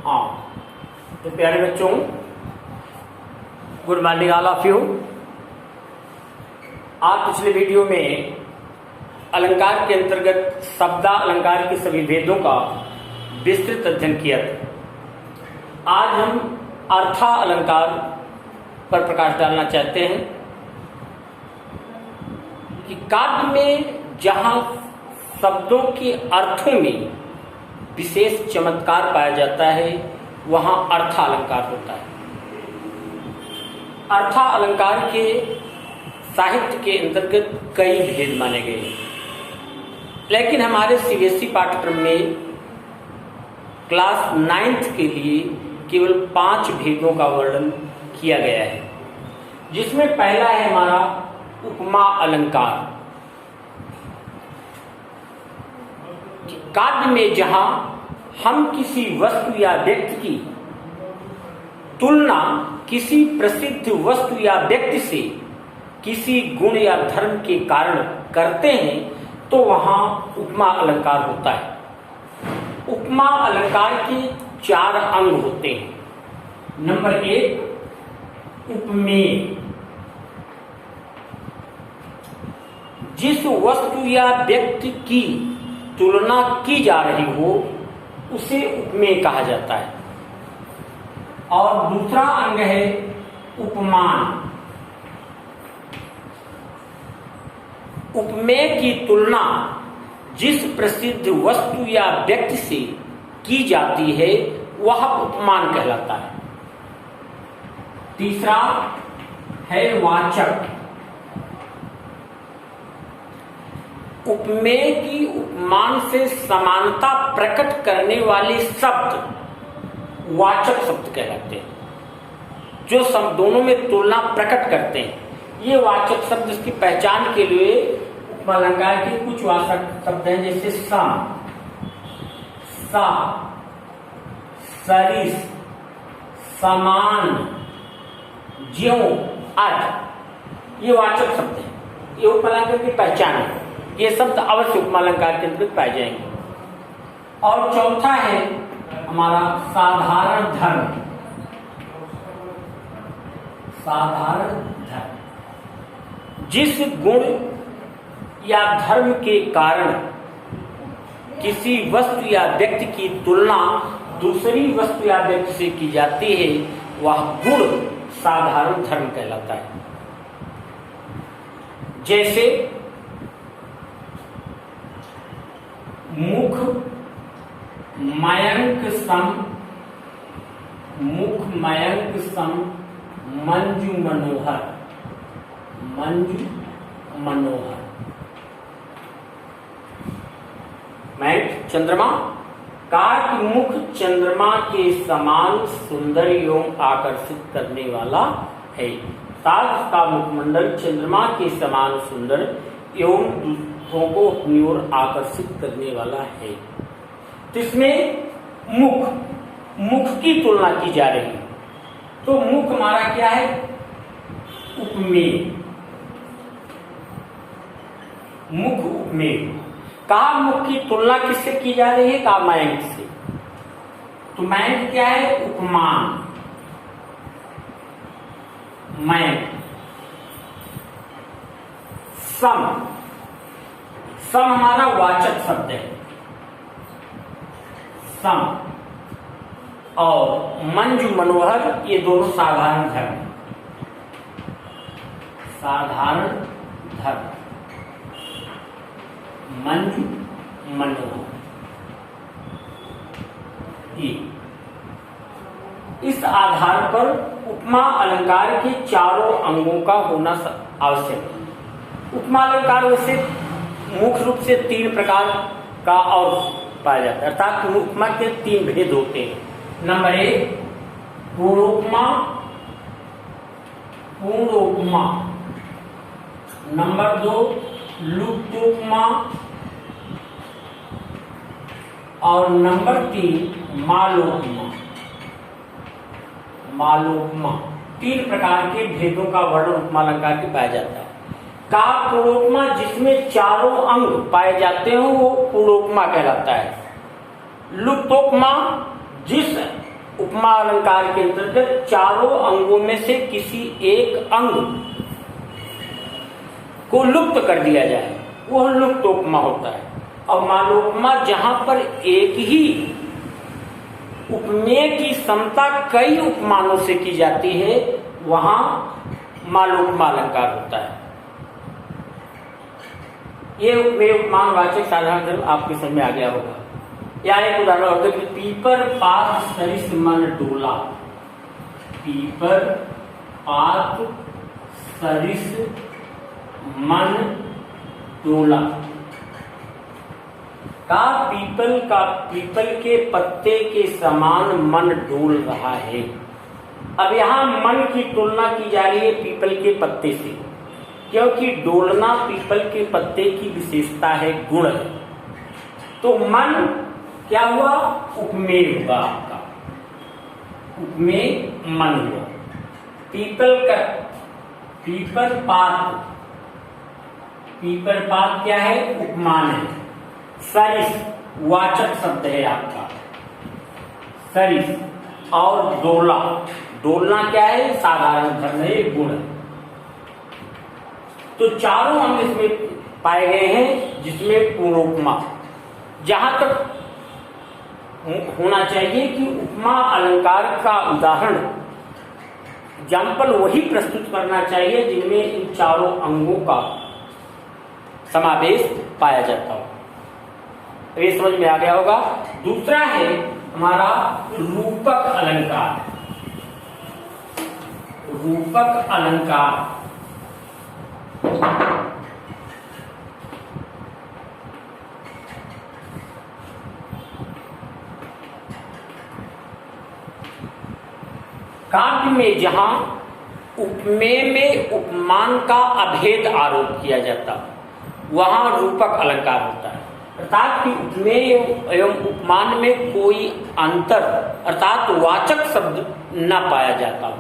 हाँ, तो प्यारे बच्चों, good morning all of you. आज पिछले वीडियो में अलंकार के अंतर्गत शब्दा अलंकार के सभी भेदों का विस्तृत अध्ययन किया था। आज हम अर्था अलंकार पर प्रकाश डालना चाहते हैं कि काव्य में जहाँ शब्दों के अर्थों में विशेष चमत्कार पाया जाता है वहाँ अर्था अलंकार होता है। अर्था अलंकार के साहित्य के अंतर्गत कई भेद माने गए हैं, लेकिन हमारे सीबीएसई पाठ्यक्रम में क्लास 9th के लिए केवल 5 भेदों का वर्णन किया गया है, जिसमें पहला है हमारा उपमा अलंकार। काव्य में जहां हम किसी वस्तु या व्यक्ति की तुलना किसी प्रसिद्ध वस्तु या व्यक्ति से किसी गुण या धर्म के कारण करते हैं तो वहां उपमा अलंकार होता है। उपमा अलंकार के 4 अंग होते हैं। नंबर 1, उपमेय। जिस वस्तु या व्यक्ति की तुलना की जा रही हो उसे उपमेय कहा जाता है। और दूसरा अंग है उपमान। उपमेय की तुलना जिस प्रसिद्ध वस्तु या व्यक्ति से की जाती है वह उपमान कहलाता है। तीसरा है वाचक। उपमेय की उपमान से समानता प्रकट करने वाले शब्द वाचक शब्द कहलाते हैं। जो सब दोनों में तुलना प्रकट करते हैं ये वाचक शब्द। इसकी पहचान के लिए उपमा अलंकार के कुछ वाचक शब्द हैं, जैसे सम, सा, सरिस, समान, ज्यों, अध, ये वाचक शब्द हैं। ये उपमा अलंकार की पहचान है। ये शब्द अवश्य उपमा अलंकार के अंतर्गत पाए जाएंगे। और चौथा है हमारा साधारण धर्म। साधारण धर्म जिस गुण या धर्म के कारण किसी वस्तु या व्यक्ति की तुलना दूसरी वस्तु या व्यक्ति से की जाती है वह गुण साधारण धर्म कहलाता है। जैसे मुख मयंक सम, मुख मयंक सम मंजू मनोहर, मंजू मनोहर। मयंक चंद्रमा का मुख चंद्रमा के समान सुंदर एवं आकर्षित करने वाला है। ताज का मुखमंडल चंद्रमा के समान सुंदर एवं को अपनी ओर आकर्षित करने वाला है। तो इसमें मुख की तुलना की जा रही है। तो मुख हमारा क्या है? उपमेय। मुख उपमेय। कहा मुख की तुलना किससे की जा रही है? कहा मयंक से। तो मयंक क्या है? उपमान। मयंक। सम हमारा वाचक शब्द है, सम। और मंजू मनोहर ये दोनों साधारण धर्म। साधारण धर्म, मंजू मनोहर। इस आधार पर उपमा अलंकार के 4 अंगों का होना आवश्यक है। उपमा अलंकार वैसे मुख्य रूप से 3 प्रकार का और पाया जाता है, अर्थात उपमा के 3 भेद होते हैं। नंबर 1 पूर्णोपमा, पूर्णोपमा। नंबर 2 लुप्तोपमा और नंबर 3 मालोपमा। मालोपमा 3 प्रकार के भेदों का वर्णन उपमा अलंकार के पाया जाता है। का पूर्णोपमा जिसमें 4 अंग पाए जाते हो वो पूर्णोपमा कहलाता है। लुप्तोपमा जिस उपमा अलंकार के अंतर्गत चारों अंगों में से किसी एक अंग को लुप्त कर दिया जाए, वह लुप्त उपमा होता है। और मालोपमा जहां पर एक ही उपमेय की समता कई उपमानों से की जाती है, वहां मालोपमा अलंकार होता है। ये उपमेय उपमान वाचक साधारण धर्म आपके समझ में आ गया होगा। या एक उदाहरण होगा कि पीपर पात सरिस मन डोला। पीपर पात सरिस मन डोला का पीपल के पत्ते के समान मन डोल रहा है। अब यहाँ मन की तुलना की जा रही है पीपल के पत्ते से, क्योंकि डोलना पीपल के पत्ते की विशेषता है, गुण है। तो मन क्या हुआ? उपमेय हुआ आपका, उपमेय मन हुआ। पीपर पात क्या है? उपमान है। सरिस वाचक शब्द है आपका, सरिस। और डोलना क्या है? साधारण धर्म है, गुण है। तो चारों अंग इसमें पाए गए हैं, जिसमें पूर्णोपमा जहां तक होना चाहिए कि उपमा अलंकार का उदाहरण एग्जाम्पल वही प्रस्तुत करना चाहिए जिनमें इन चारों अंगों का समावेश पाया जाता हो। ये समझ में आ गया होगा। दूसरा है हमारा रूपक अलंकार। रूपक अलंकार काव्य में जहां उपमेय में उपमान का अभेद आरोप किया जाता, वहां रूपक अलंकार होता है। अर्थात कि उपमेय एवं उपमान में कोई अंतर अर्थात वाचक शब्द न पाया जाता हो,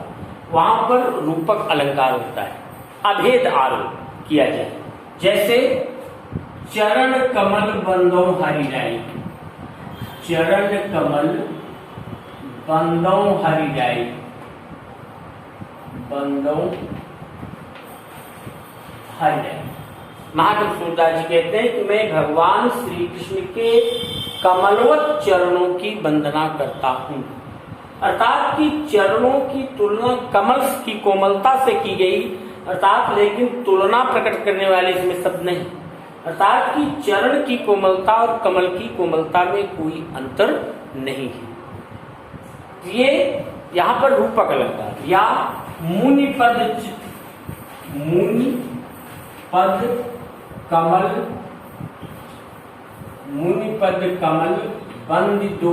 वहां पर रूपक अलंकार होता है, अभेद आरोप किया जाए। जैसे चरण कमल बंदो हरिराई। चरण कमल बंदो हरिराई, बंदो हरिराई। महाकवि सूरदास जी कहते हैं कि मैं भगवान श्री कृष्ण के कमलवत चरणों की वंदना करता हूं। अर्थात कि चरणों की तुलना कमल की कोमलता से की गई, अर्थात लेकिन तुलना प्रकट करने वाले इसमें शब्द नहीं। अर्थात कि चरण की कोमलता और कमल की कोमलता में कोई अंतर नहीं है। ये यहाँ पर रूपक अलंकार या मुनि पद कमल बंदी दो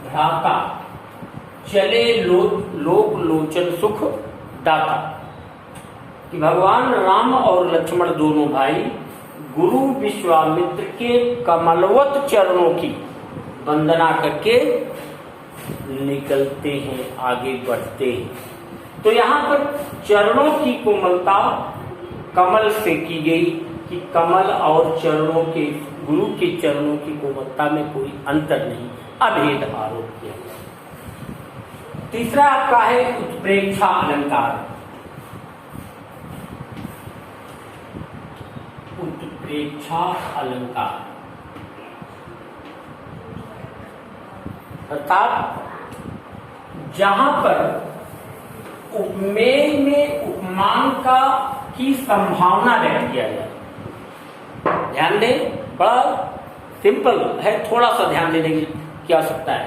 भ्राता चले लोक लोचन सुख दाता। कि भगवान राम और लक्ष्मण दोनों भाई गुरु विश्वामित्र के कमलवत चरणों की वंदना करके निकलते हैं, आगे बढ़ते हैं। तो यहाँ पर चरणों की कोमलता कमल से की गई कि कमल और चरणों के गुरु के चरणों की कोमलता में कोई अंतर नहीं, अभेद आरोप किया। तीसरा आपका है उत्प्रेक्षा अलंकार। उत्प्रेक्षा अलंकार अर्थात जहां पर उपमेय में उपमान की संभावना व्यक्त किया जाए। ध्यान दें, बड़ा सिंपल है, थोड़ा सा ध्यान देने की आवश्यकता है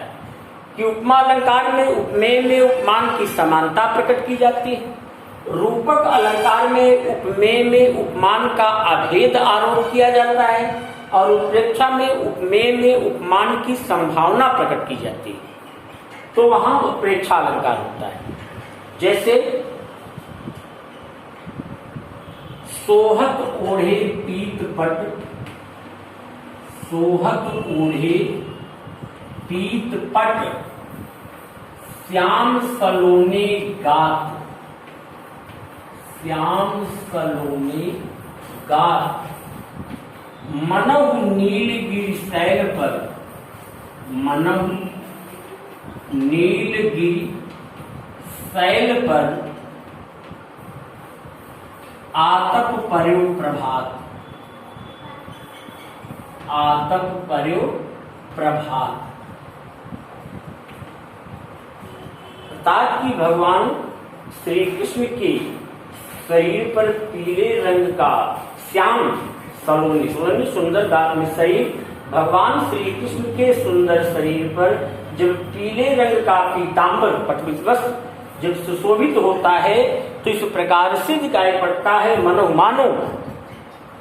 कि उपमा अलंकार में उपमेय में उपमान की समानता प्रकट की जाती है। रूपक अलंकार में उपमेय में उपमान का अभेद आरोप किया जाता है और उत्प्रेक्षा में उपमेय में उपमान की संभावना प्रकट की जाती है। तो वहां उत्प्रेक्षा अलंकार होता है। जैसे सोहत ओढ़े पीत पट, सोहत ओढ़े पीत पट श्याम सलोने गात, श्याम सलोने गात मनहु नीलगिरि शैल पर मनहु नीलगिरि शैल पर आतप पर्यो प्रभात, आतप पर्यो प्रभात। अर्थात कि भगवान श्री कृष्ण के शरीर पर पीले रंग का श्याम सलोनी सलोनी सुंदर दाग में शरीर, भगवान श्री कृष्ण के सुंदर शरीर पर जब पीले रंग का पीतांबर पटवित वस्त्र जब सुशोभित होता है तो इस प्रकार से दिखाई पड़ता है, मानो मानो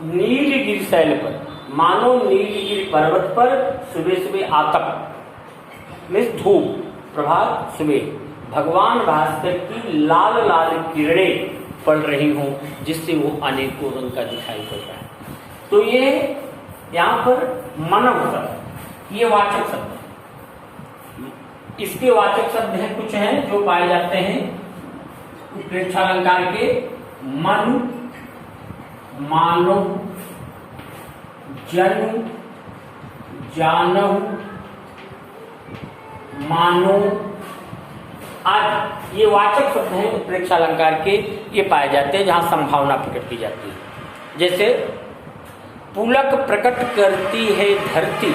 नीलगिरि शैल पर, मानो नीलगिरि पर्वत पर सुबह सुबह आतप में धूप, प्रभात सुबह भगवान भास्कर की लाल लाल किरणें पड़ रही हों, जिससे वो अनेकों रंग का दिखाई पड़ रहा है। तो ये यहाँ पर मनव शब्द ये वाचक शब्द है। इसके वाचक शब्द हैं कुछ हैं जो पाए जाते हैं उत्प्रेक्षालंकार के, मन, मानो, जनु, जानहु, मानो आदि ये वाचक शब्द हैं उत्प्रेक्षालंकार के, ये पाए जाते हैं जहां संभावना प्रकट की जाती है। जैसे पुलक प्रकट करती है धरती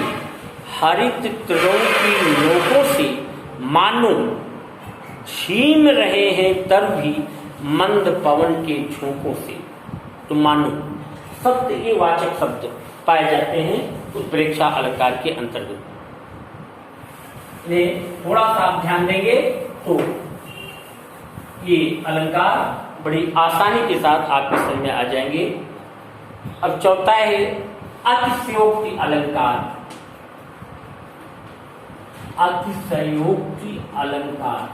हरित तृणों की नोकों से, मानो छीन रहे हैं तब भी मंद पवन के झोंकों से। तो मानो शब्द ये वाचक शब्द पाए जाते हैं उत्प्रेक्षा अलंकार के अंतर्गत। थोड़ा सा आप ध्यान देंगे तो ये अलंकार बड़ी आसानी के साथ आपके समझ में आ जाएंगे। अब चौथा है अतिशयोक्ति अलंकार। अतिशयोक्ति अलंकार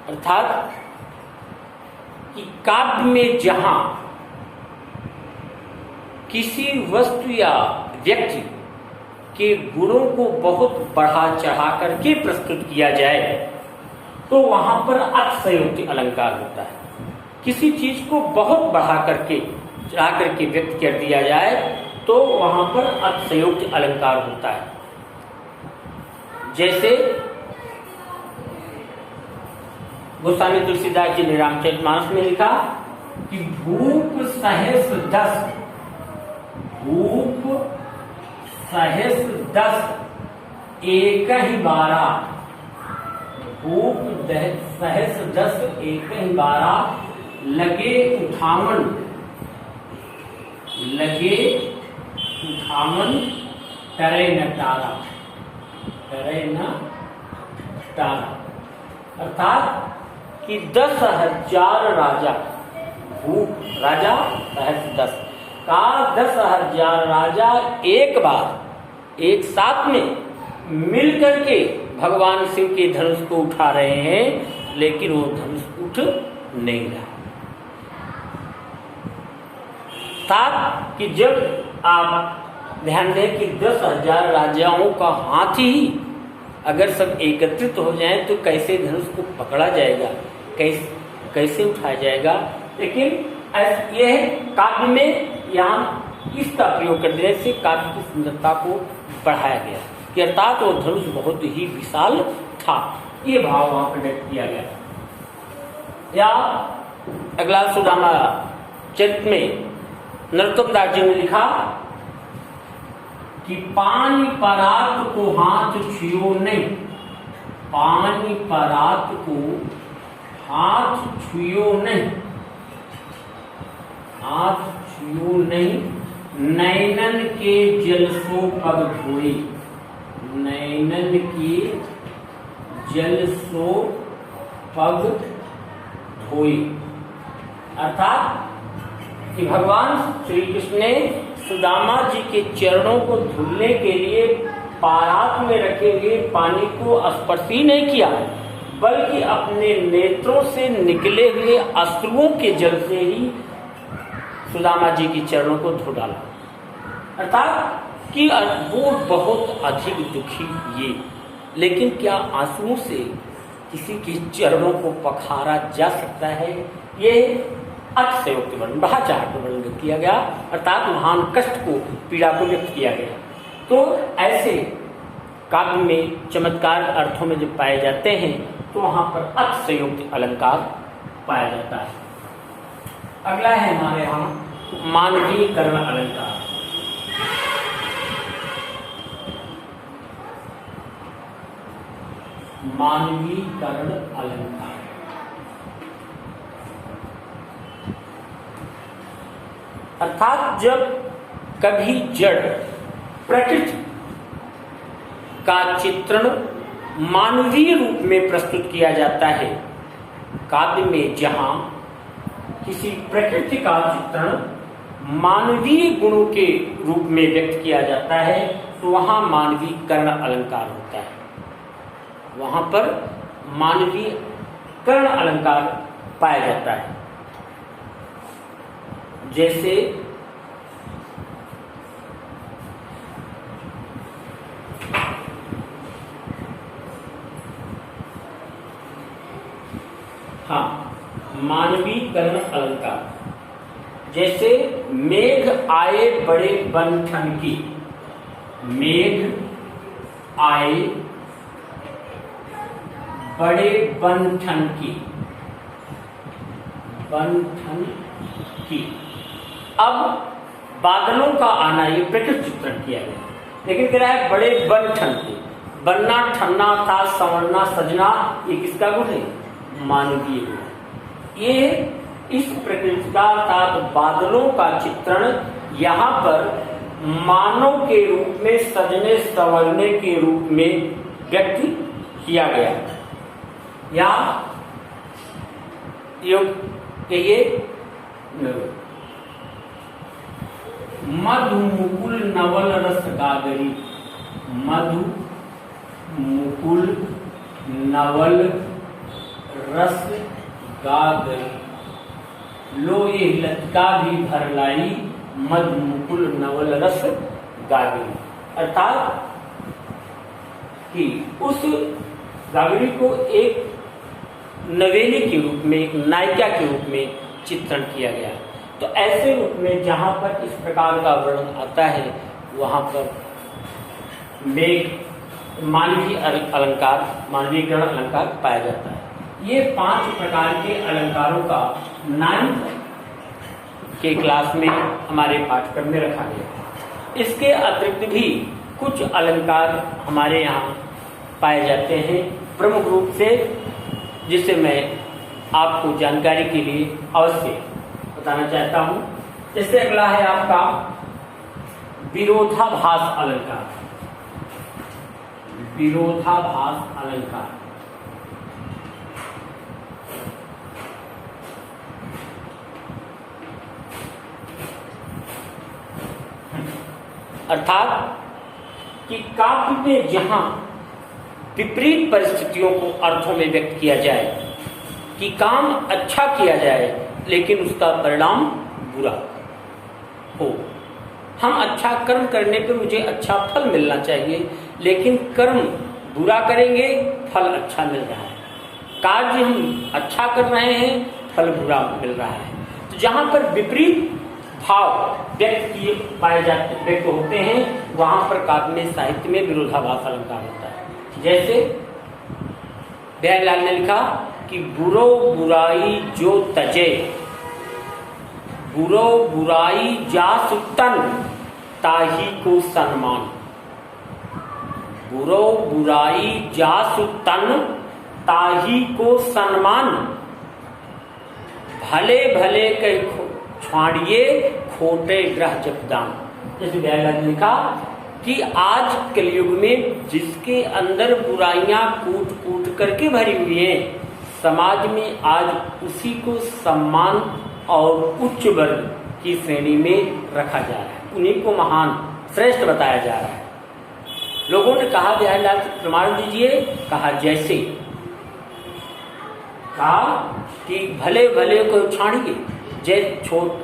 अर्थात कि काव्य में जहां किसी वस्तु या व्यक्ति के गुणों को बहुत बढ़ा चढ़ा करके प्रस्तुत किया जाए तो वहां पर अतिशयोक्ति अलंकार होता है। किसी चीज को बहुत बढ़ा करके चढ़ा करके व्यक्त कर दिया जाए तो वहां पर अतिशयोक्ति अलंकार होता है। जैसे गोस्वामी तुलसीदास जी ने रामचरितमानस में लिखा कि भूप सहस 10, भूप सहस 10 एक ही 12, भूप सहस 10 एक ही 12, लगे उठावन, लगे उठावन करे न टारा, करे न टारा। अर्थात कि 10,000 राजा, भूप राजा सहस 10 का 10,000 राजा एक बार एक साथ में मिल करके भगवान शिव के धनुष को उठा रहे हैं, लेकिन वो धनुष उठ नहीं रहा। साथ कि जब आप ध्यान दें कि 10,000 राजाओं का हाथी ही अगर सब एकत्रित हो जाएं तो कैसे धनुष को पकड़ा जाएगा, कैसे उठाया जाएगा। लेकिन यह काव्य में यहाँ इसका प्रयोग कर देने से काव्य की सुंदरता को बढ़ाया गया कि अर्थात वो धनुष बहुत ही विशाल था, ये भाव वहां पर व्यक्त किया गया। या अगला सुदामा चरित में नरोत्तम दास जी ने लिखा कि पानी परात को हाथ छुओ नहीं, पानी परात को हाथ छुओ नहीं, हाथ छुओ नहीं, नैनन के जल सो पग धोए, नैनन के जल सो पग धोए। अर्थात कि भगवान श्री कृष्ण ने सुदामा जी के चरणों को धुलने के लिए पारात में रखे हुए पानी को स्पर्श ही नहीं किया, बल्कि अपने नेत्रों से निकले हुए अश्रुओं के जल से ही सुदामा जी के चरणों को धो डाला। अर्थात कि वो बहुत अधिक दुखी ये, लेकिन क्या आंसुओं से किसी के चरणों को पखारा जा सकता है, ये अतिशयोक्ति वर्णन, बढ़ा-चढ़ा कर वर्णन किया गया, अर्थात महान कष्ट को, पीड़ा को व्यक्त किया गया। तो ऐसे काव्य में चमत्कार अर्थों में जब पाए जाते हैं तो वहां पर अतिशयोक्ति अलंकार पाया जाता है। अगला है हमारे यहाँ मानवीय कर्ण अलंकार। मानवीय कर्ण अलंकार अर्थात जब कभी जड़ प्रकृति का चित्रण मानवीय रूप में प्रस्तुत किया जाता है, काव्य में जहां किसी प्रकृति का चित्रण मानवीय गुणों के रूप में व्यक्त किया जाता है तो वहां मानवीय कर्ण अलंकार होता है, वहां पर मानवीय कर्ण अलंकार पाया जाता है। जैसे मानवीय कर्ण अलंकार, जैसे मेघ आए बड़े बन-ठन की, मेघ आए बड़े बन-ठन की, बन-ठन की। अब बादलों का आना, ये प्रकृति चित्रण किया गया, लेकिन कह रहा है बड़े बन-ठन के, बनना, ठनना था, संवरना, सजना, ये किसका गुण है? मानवीय गुण। ये इस प्रकृति का अर्थात बादलों का चित्रण यहाँ पर मानव के रूप में, सजने संवरने के रूप में व्यक्त किया गया। या ये मधु मुकुल नवल रस गागरी, मधु मुकुल नवल रस गागरी, लो ये लतिका भी भर लाई, मधु मुकुल नवल रस गागरी। अर्थात कि उस गागरी को एक नवेली के रूप में, एक नायिका के रूप में चित्रण किया गया। तो ऐसे रूप में जहां पर इस प्रकार का वर्णन आता है वहां पर मेघ मानवीय अलंकार, मानवीय कर्ण अलंकार पाया जाता है। ये 5 प्रकार के अलंकारों का 9th के क्लास में हमारे पाठ्यक्रम में रखा गया। इसके अतिरिक्त भी कुछ अलंकार हमारे यहाँ पाए जाते हैं प्रमुख रूप से, जिसे मैं आपको जानकारी के लिए अवश्य बताना चाहता हूं। जैसे अगला है आपका विरोधाभास अलंकार। विरोधाभास अलंकार अर्थात कि काव्य में जहां विपरीत परिस्थितियों को अर्थों में व्यक्त किया जाए, कि काम अच्छा किया जाए लेकिन उसका परिणाम बुरा हो। हम अच्छा कर्म करने पे मुझे अच्छा फल मिलना चाहिए, लेकिन कर्म बुरा करेंगे, फल अच्छा मिल रहा है। कार्य हम अच्छा कर रहे हैं, फल बुरा मिल रहा है। तो जहां पर विपरीत भाव व्यक्त किए पाए जाते, व्यक्त होते हैं, वहां पर काव्य में, साहित्य में विरोधाभास अलंकार होता है। जैसे बिहारीलाल ने लिखा कि बुरो बुराई जो तजे, बुरो बुराई जासु तन, ताही को सम्मान। बुरो बुराई जासु तन, ताही को सम्मान। भले भले कह छाड़िए, खोटे ग्रह जपदान। जैसे बिहारीलाल ने लिखा कि आज कलयुग में जिसके अंदर बुराइयां कूट कूट करके भरी हुई हैं, समाज में आज उसी को सम्मान और उच्च वर्ग की श्रेणी में रखा जा रहा है, उन्हीं को महान श्रेष्ठ बताया जा रहा है। लोगों ने कहा बिहारीलाल प्रमाण दीजिए, कहा जैसे, कहा कि भले भले को छाड़िए,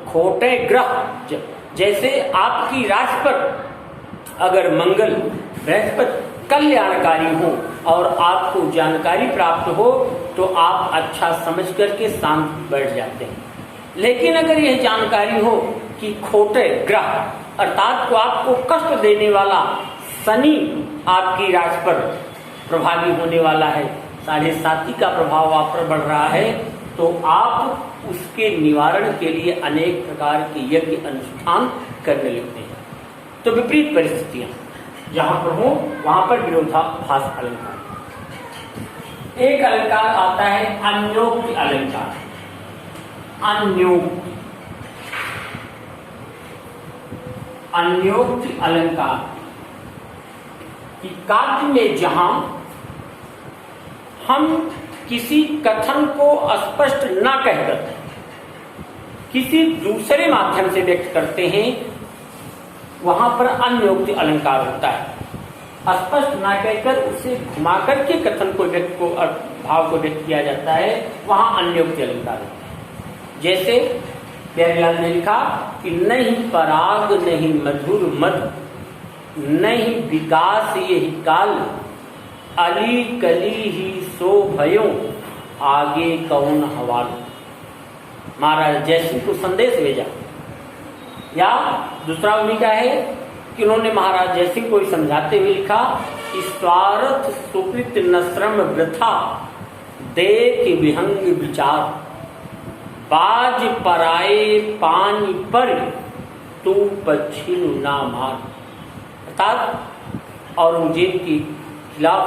खोटे ग्रह, जैसे आपकी राशि पर अगर मंगल बृहस्पति कल्याणकारी हो और आपको जानकारी प्राप्त हो तो आप अच्छा समझ करके शांत बैठ जाते हैं। लेकिन अगर यह जानकारी हो कि खोटे ग्रह अर्थात तो आपको कष्ट देने वाला शनि आपकी राशि पर प्रभावी होने वाला है, 7.5 का प्रभाव आप पर बढ़ रहा है, तो आप उसके निवारण के लिए अनेक प्रकार के यज्ञ अनुष्ठान करने लगते हैं। तो विपरीत परिस्थितियां जहां पर हो वहां पर विरोधाभास अलंकार। एक अलंकार आता है अन्योक्ति अलंकार। अन्योक्ति अलंकार कि काव्य में जहां हम किसी कथन को स्पष्ट न कहकर किसी दूसरे माध्यम से व्यक्त करते हैं, वहां पर अन्योक्ति अलंकार होता है। स्पष्ट न कहकर उसे घुमा करके कथन को भाव को व्यक्त किया जाता है, वहां अन्योक्ति अलंकार होता है। जैसे प्यारेलाल ने लिखा कि नहीं पराग नहीं मधुर मद, नहीं विकास यही काल, अली कली ही सो भयो, आगे कौन हवाल। महाराज जयसिंह को संदेश भेजा। या दूसरा उन्हीं का है कि उन्होंने महाराज जयसिंह को समझाते हुए लिखा कि स्वार्थ सुकृत न श्रम वृथा, देख विहंग विचार, बाज पराए पानी पर, तू पछिल ना मार। अर्थात औरंगजेब के खिलाफ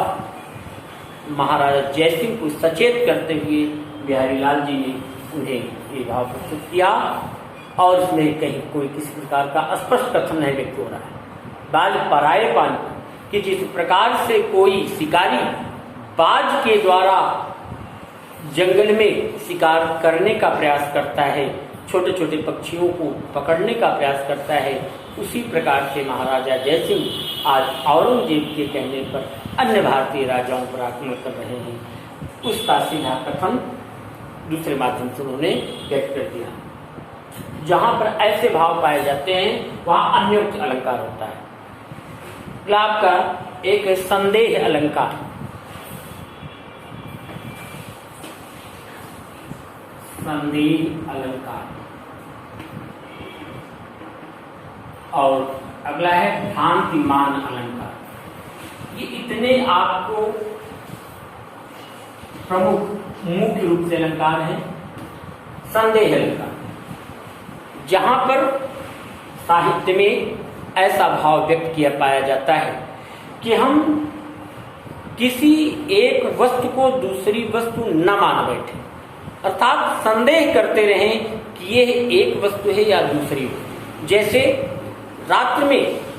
महाराजा जयसिंह को सचेत करते हुए बिहारीलाल जी ने उन्हें ये भाव प्रस्तुत किया, और इसमें कहीं कोई किसी प्रकार का स्पष्ट कथन नहीं व्यक्त हो रहा है। बाज पराए पानी, कि जिस प्रकार से कोई शिकारी बाज के द्वारा जंगल में शिकार करने का प्रयास करता है, छोटे छोटे पक्षियों को पकड़ने का प्रयास करता है, उसी प्रकार से महाराजा जयसिंह आज औरंगजेब के कहने पर अन्य भारतीय राजाओं पर आक्रमण कर रहे हैं, उसका सीधा कथन दूसरे माध्यम से उन्होंने व्यक्त कर दिया। जहां पर ऐसे भाव पाए जाते हैं वहां अन्योक्ति अलंकार होता है। गुलाब का एक संदेह अलंकार। संदेह अलंकार। और अगला है भ्रांतिमान अलंकार। ये इतने आपको प्रमुख मुख्य रूप से अलंकार है। संदेह अलंकार, जहां पर साहित्य में ऐसा भाव व्यक्त किया पाया जाता है कि हम किसी एक वस्तु को दूसरी वस्तु न मान बैठे, अर्थात संदेह करते रहें कि यह एक वस्तु है या दूसरी वस्तु। जैसे रात्र में